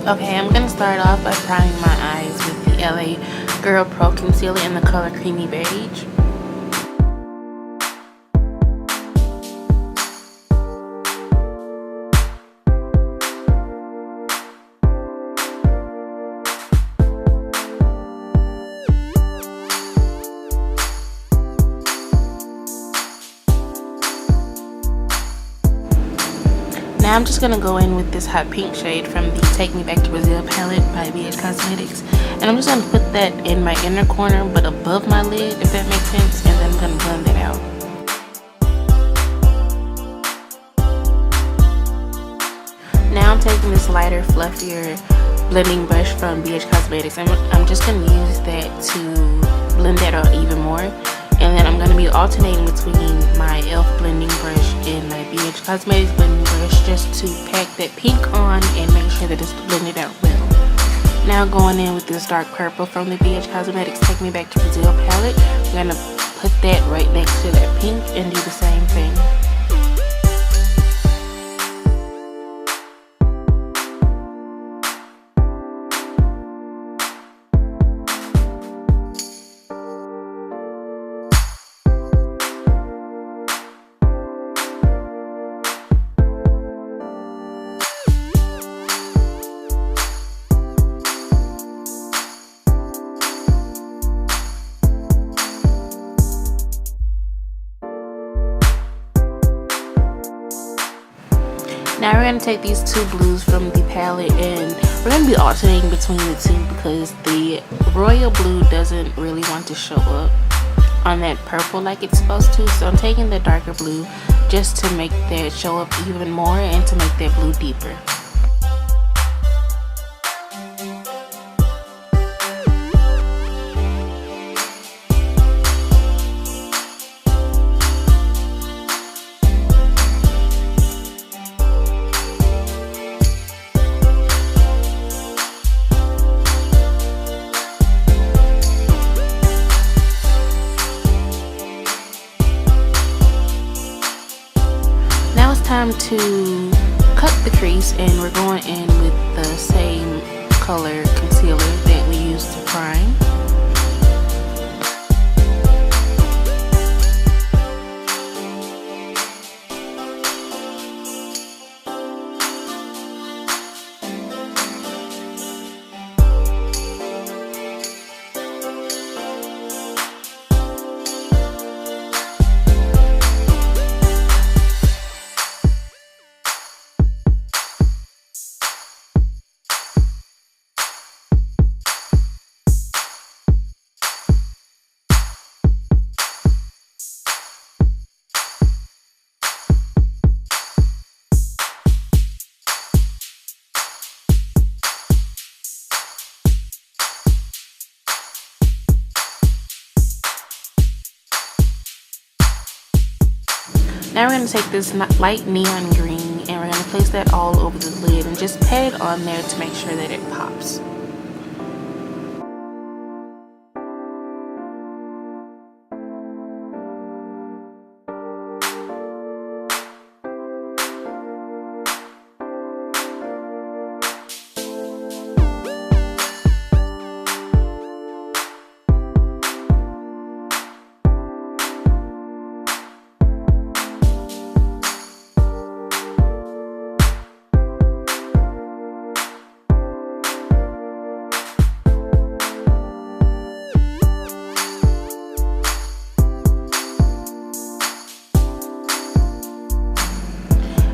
Okay, I'm going to start off by priming my eyes with the LA Girl Pro Concealer in the color Creamy Beige. Now I'm just going to go in with this hot pink shade from the Take Me Back to Brazil palette by BH Cosmetics. And I'm just going to put that in my inner corner but above my lid, if that makes sense. And then I'm going to blend it out. Now I'm taking this lighter, fluffier blending brush from BH Cosmetics. I'm just going to use that to blend that out even more. And then I'm going to be alternating between my e.l.f. blending brush and my BH Cosmetics blending brush just to pack that pink on and make sure that it's blended out well. Now going in with this dark purple from the BH Cosmetics Take Me Back to Brazil palette. I'm going to put that right next to that pink and do the same thing. Now we're going to take these two blues from the palette and we're going to be alternating between the two because the royal blue doesn't really want to show up on that purple like it's supposed to. So I'm taking the darker blue just to make that show up even more and to make that blue deeper. Time to cut the crease, and we're going in with the same color concealer that we used to prime. Now we're going to take this light neon green and we're going to place that all over the lid and just pat it on there to make sure that it pops.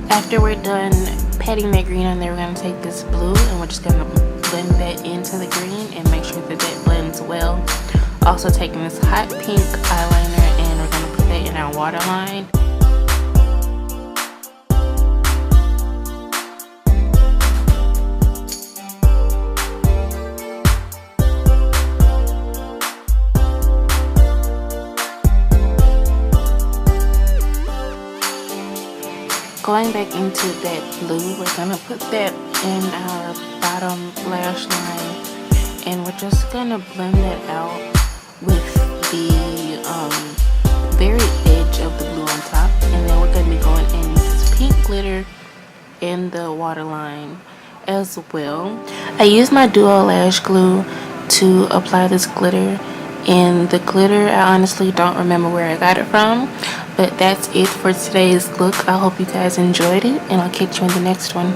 After we're done patting that green on there, we're going to take this blue and we're just going to blend that into the green and make sure that that blends well. Also taking this hot pink eyeliner and we're going to put that in our waterline. Going back into that blue, we're going to put that in our bottom lash line and we're just going to blend that out with the very edge of the blue on top. And then we're going to be going in with this pink glitter in the waterline as well. I used my duo lash glue to apply this glitter, and the glitter, I honestly don't remember where I got it from, but that's it for today's look. I hope you guys enjoyed it, and I'll catch you in the next one.